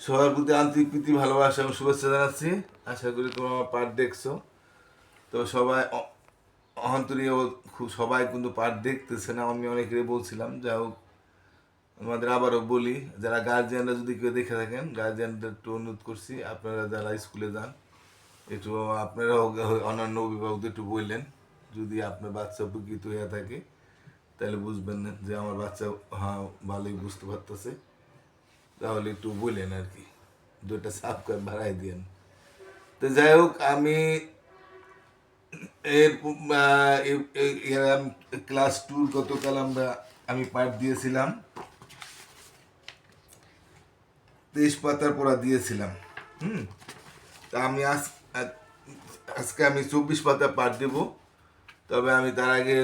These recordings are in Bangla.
সবার প্রতি আন্তরিক প্রীতি ভালোবাসা এবং শুভেচ্ছা জানাচ্ছি। আশা করি তোমরা আমার পাঠ দেখছো। তো সবাই অন্তরীয় খুব সবাই কিন্তু পাঠ দেখতেছে না, আমি অনেকেরই বলছিলাম। যাই হোক, আমাদের আবারও বলি, যারা গার্জিয়ানরা যদি কেউ দেখে থাকেন, গার্জিয়ানদের একটু অনুরোধ করছি, আপনারা যারা স্কুলে যান একটু আপনারা অন্যান্য অভিভাবকদের একটু বললেন, যদি আপনার বাচ্চা উপকৃত হয়ে থাকে তাহলে বুঝবেন না যে আমার বাচ্চা হ্যাঁ ভালোই বুঝতে পারতেছে, তাহলে একটু বললেন আর কি, দুইটা সাবস্ক্রাইব বাড়াই দিয়েন। তো যাই হোক, আমি এর ক্লাস 2 গতকাল আমি পাঠ দিয়েছিলাম, 23 পাতার পড়া দিয়েছিলাম। তা আমি আজকে আমি 24 পাতা পাঠ দেব। তবে আমি তার আগে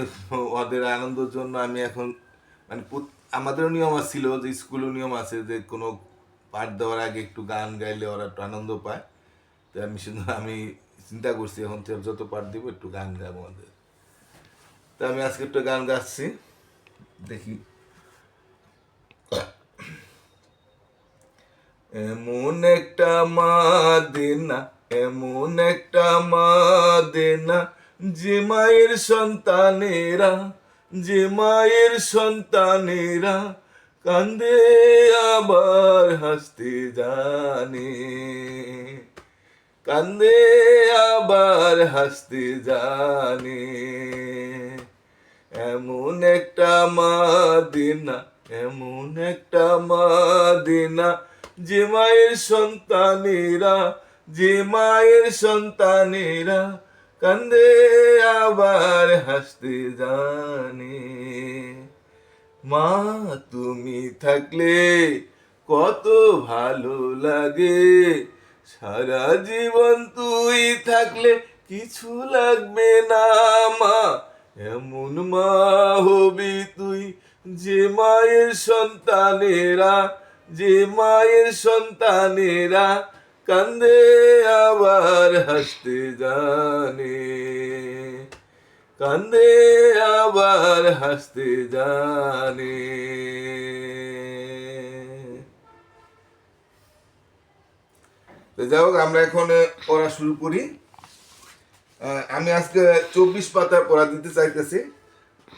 ওদের আনন্দের জন্য আমি এখন মানে আমাদেরও নিয়ম ছিল, যে স্কুলেও নিয়ম আছে যে কোনো পাঠ দেওয়ার আগে একটু গান গাইলে ওরা একটু আনন্দ পায়। তো আমি চিন্তা করছি এখন থেকে যত পাঠ দিব একটু গান গাবো আমাদের। তো আমি আজকে একটু গান গাচ্ছি, দেখি। এমন একটা মা দেনা, এমন একটা মা দেনা, যে মায়ের সন্তানেরা, যে মায়ের সন্তানেরা কান্দে আবার হাসতে জানে, কান্দে আবার হাসতে জানে। এমন একটা মা দেনা, এমন একটা মা দেনা, যে মায়ের সন্তানেরা, যে মায়ের সন্তানেরা কান্দে আবার হাসতে জানে। মা তুমি থাকলে কত ভালো লাগে, সারা জীবন তুই থাকলে কিছু লাগবে না মা, এমন মা হবি তুই, যে মায়ের সন্তানেরা, যে মায়ের সন্তানেরা কান্দে আবার হাসতে জানে, কান্দে আবার হাসতে জানে। তো যাই হোক, আমরা এখন পড়া শুরু করি। আমি আজকে 24 পাতার পড়া দিতে চাইতেছি।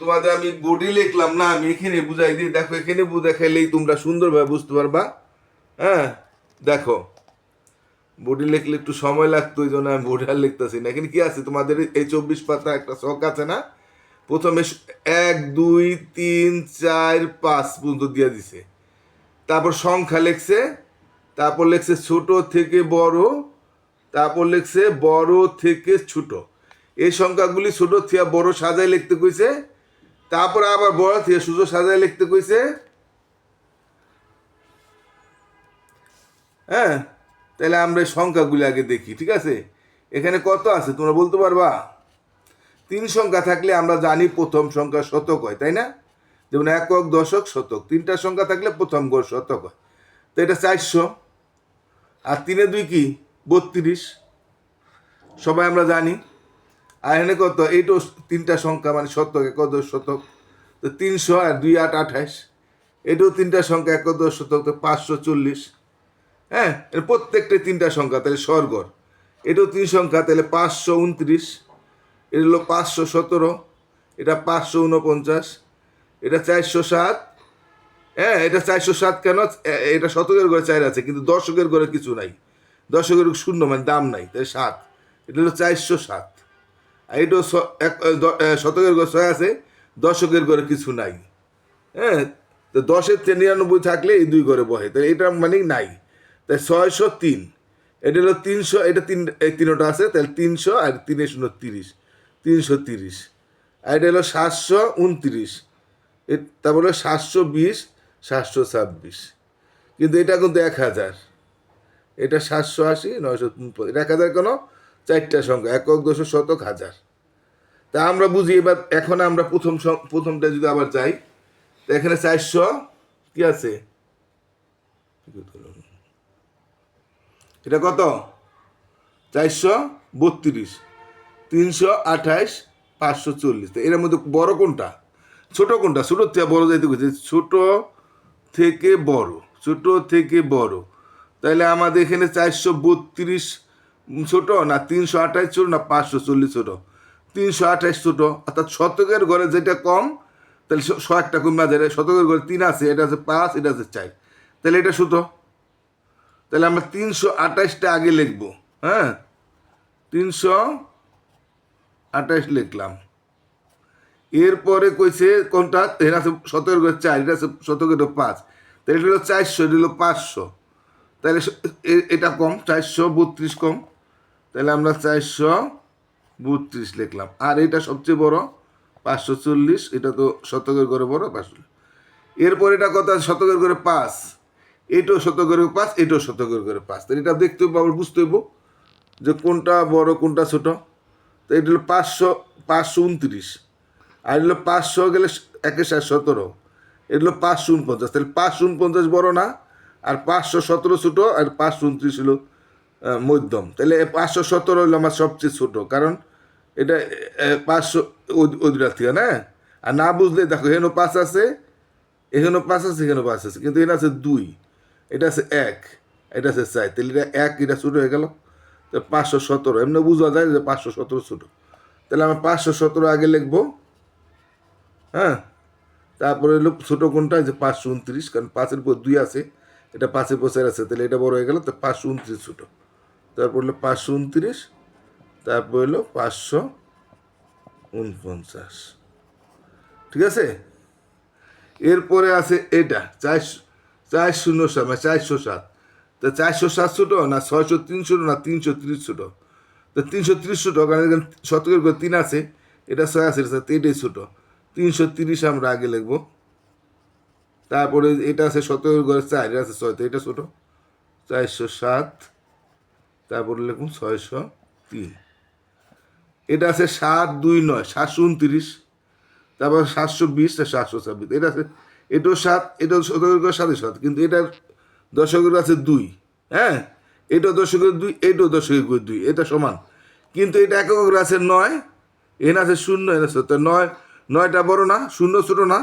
তোমাদের আমি বোর্ডে লিখলাম না, আমি এখানে বুঝাই দিই। দেখো, এখানে দেখাইলেই তোমরা সুন্দরভাবে বুঝতে পারবা। হ্যাঁ দেখো, বোর্ডে লিখলে একটু সময় লাগতো, ওই জন্য আমি বোর্ডে আর লিখতেছি না। এখানে কি আছে তোমাদের এই 24 পাতা একটা ছক আছে না, প্রথমে 1 2 3 4 5 পর্যন্ত দিয়ে দিছে, তারপর সংখ্যা লিখছে, তারপর লিখছে ছোট থেকে বড়, তারপর লিখছে বড় থেকে ছোট। এই সংখ্যাগুলি ছোট থেকে বড় সাজায় লিখতে কইছে, তারপর আবার বড় থেকে ছোট সাজায় লিখতে কইছে। হ্যাঁ, তাহলে আমরা এই সংখ্যাগুলি আগে দেখি, ঠিক আছে? এখানে কত আছে তোমরা বলতে পারবা? 3 সংখ্যা থাকলে আমরা জানি প্রথম সংখ্যা শতক হয়, তাই না? যেমন একক, দশক, শতক। 3টা সংখ্যা থাকলে প্রথম গড় শতক হয়। তো এটা 400, আর 3 2 কি 32, সবাই আমরা জানি। আর এখানে কত, এইটাও 3টা সংখ্যা মানে শতক, একক, দশ, শতক। তো 300 আর 2 8 28, এটাও 3টা সংখ্যা, একক, দশ, শতক। তো 540। হ্যাঁ, প্রত্যেকটা 3টা সংখ্যা, তাহলে স্বর্গর। এটাও 3 সংখ্যা, তাহলে 529। এটা হলো 517, এটা 549, এটা 407। হ্যাঁ, এটা 407 কেন? এটা শতকের ঘরে 4 আছে, কিন্তু দশকের ঘরে কিছু নাই। দশকের শূন্য মানে দাম নাই, তাই 7। এটা হলো 407। আর এটাও শতকের ঘরে 6 আছে, দশকের ঘরে কিছু নাই। হ্যাঁ, তো 10-এর 99 থাকলে এই 2 ঘরে বহে, তাই এটা মানে নাই। তাই 603। এটা হলো 300, এটা এই 3টা আছে, তাহলে 300 আর 3 শূন্য 30, 330। আর এটা হলো 729, তারপরে 720, 726। কিন্তু এটা কিন্তু 1000, এটা 780, 953। 1000 কেন? 4টা সংখ্যা, একক, দশক, শতক, হাজার। তা আমরা বুঝি এবার। এখন আমরা প্রথমটা যদি আবার যাই, তো এখানে 400 কি আছে, এটা কত? 432, 328, 540। তো এর মধ্যে বড় কোনটা, ছোট কোনটা? ছোট থেকে বড় যাইতে গেছে, ছোট থেকে বড়, ছোট থেকে বড়। তাহলে আমাদের এখানে 432 ছোট না 328 ছোট না 540 ছোট? 328 ছোট, অর্থাৎ শতকের ঘরে যেটা কম তাহলে একটা কমে যায়। শতকের ঘরে 3 আছে, এটা আছে 5, এটা আছে 4, তাহলে এটা ছোট। তাহলে আমরা 328টা আগে লিখবো। হ্যাঁ, 328 লিখলাম। এরপরে কইছে কোনটা, এটা আছে শতকের ঘরে 4, এটা আছে শতকের ঘরে 5, তাহলে এটা হলো 400, এটা হলো 500। তাহলে এটা কম, 432 কম, তাহলে আমরা 432 লিখলাম। আর এটা সবচেয়ে বড় 540, এটা তো শতকের ঘরে বড় 500। এরপর এটা কত আছে, শতকের ঘরে 5, এটাও শতকের ঘরে 5, এটাও শতকের ঘরে 5। তাহলে এটা দেখতে হইব, আবার বুঝতে হইব যে কোনটা বড় কোনটা ছোট। তো এটা হলো 529, আর হলো 500 গেলে 1/17, এটা হলো 549। তাহলে 549 বড় না, আর 517 ছোট, আর 529 হলো মধ্যম। তাহলে 517 হইলো আমার সবচেয়ে ছোট, কারণ এটা 500 ওইটা থেকে না। আর না বুঝলে দেখো, এখানেও 5 আছে, এখানেও 5 আছে, এখানেও 5 আছে, কিন্তু এখানে আছে 2, এটা আছে 1, এটা আছে 4, তাহলে এটা 1, এটা ছোটো হয়ে গেল। তো 517 এমনি বোঝা যায় যে 517 ছোটো। তাহলে আমরা 517 আগে লিখবো। হ্যাঁ, তারপরে হলো ছোটো কোনটা, যে 529, কারণ 5-এর পর 2 আছে, এটা 5-এর পর 4 আছে, তাহলে এটা বড় হয়ে গেল। তো 529 ছোটো, তারপর হলো 529, তারপর হলো 549। ঠিক আছে। এরপরে আছে এটা 407, মানে 407। তো 407 ছোটো না 603 ছোটো না 330 ছোটো? তো 330 ছোটো, কারণ এখানে শতকের ঘরে 3 আছে, এটা 6 আছে, এটাই ছোটো। 330 আমরা আগে লিখবো। তারপরে এটা আছে শতকের ঘরে 4, এটা আছে 6, তো এটা ছোটো। 407, তারপরে লিখুন 603। এটা আছে 729, 729, তারপর 720, 726, এটা আছে, এটাও 7, এটাও শতকের ঘরে 7, কিন্তু এটার দশকের আছে 2। হ্যাঁ, এটাও দশকের 2, এটাও দশকের ঘরে 2, এটা সমান। কিন্তু এটা একক আছে 9, এখানে আছে 0, এনে আছে তো 9, 9টা বড় না, 0 ছোটো না,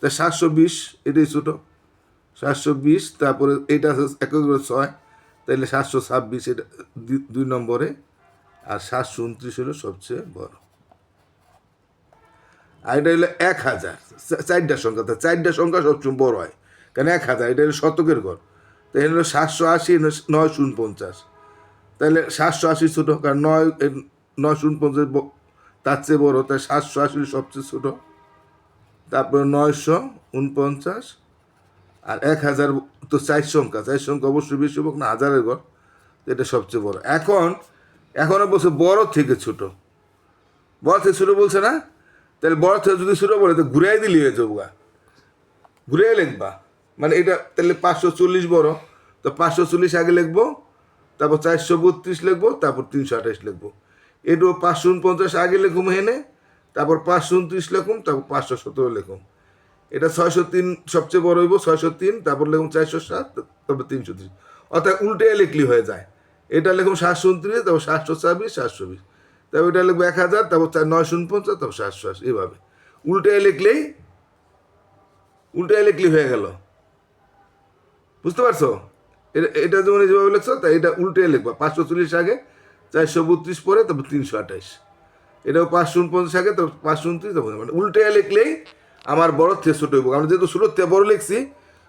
তা 720 এটাই ছোটো, 720। তারপরে এটা আছে একক ঘরে 6, তাহলে 726 এটা 2 নম্বরে, আর 729 হলো সবচেয়ে বড়। আর এটা হলো 1000, 4টা সংখ্যা, তা 4টা সংখ্যা সবচেয়ে বড় হয়, কারণ 1000 এটা হলো শতকের ঘর। তো এখানে হলো 780, 950, তাহলে 780 ছোটো, কারণ 950 তার চেয়ে বড়, তাই 780 সবচেয়ে ছোটো। তারপরে 949, আর 1000 তো 4 সংখ্যা, 4 সংখ্যা অবশ্যই বেশি হোক না, হাজারের ঘর, এটা সবচেয়ে বড়। এখনও বলছে বড় থেকে ছোট, বড় থেকে ছোটো বলছে না? তাহলে বড় থেকে যদি ছোটো বলে তো ঘুরাই দিলি হয়ে যাবো, ঘুরিয়ে লিখবা। মানে এটা তাহলে 540 বড়, তো 540 আগে লিখবো, তারপর 432 লিখবো, তারপর 328 লিখবো। এটাও 549 আগে লিখুম হেনে, তারপর 529 লিখুম, তারপর 517 লিখুম। এটা 603 সবচেয়ে বড় হইব, 603, তারপর লিখুম 407, তারপর 330। অর্থাৎ উল্টে লিখলি হয়ে যায়। এটা লিখুম 729, তারপর 726, 720, তারপর এটা লিখবো 1000, তারপর 949, তারপর 780, এইভাবে উল্টে লিখলেই হয়ে গেল। বুঝতে পারছো? এটা যেমন যেভাবে লিখছো, তাই এটা উল্টে লিখবা। 540 আগে, 432 পরে, তারপর 328। এটাও 549 আগে, তারপর 529, তারপর মানে উল্টে লিখলেই আমার বড় থেকে ছোটো হইব। আমরা যেহেতু ছোটোর থেকে বড় লিখছি,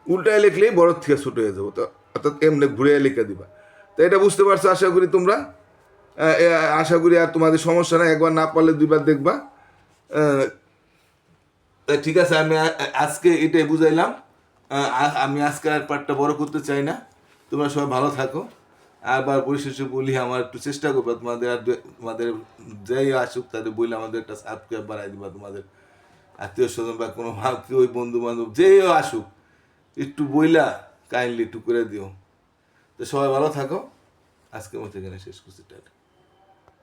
উল্টায় লিখলেই বড় থেকে ছোটো হয়ে যাবো। তো অর্থাৎ এমনি ঘুরে লিখে দিবা। তো এটা বুঝতে পারছো আশা করি তোমরা। আশা করি আর তোমাদের সমস্যা নাই, একবার না পারলে 2বার দেখবা। ঠিক আছে, আমি আজকে এটাই বুঝাইলাম। আমি আজকে আর পার্টটা বড় করতে চাই না। তোমরা সবাই ভালো থাকো। আবার পরিশেষে বলি, আমার একটু চেষ্টা করবে তোমাদের যাই আসুক তাদের বললে আমাদের একটা সাবস্ক্রাইব বাড়াই দিবা। তোমাদের আত্মীয় স্বজন বা কোনো কেউ বন্ধু বান্ধব যেই আসুক, একটু বইলা কাইন্ডলি একটু করে দিও। তো সবাই ভালো থাকো। আজকের মতো এখানে শেষ করছি। টাটা।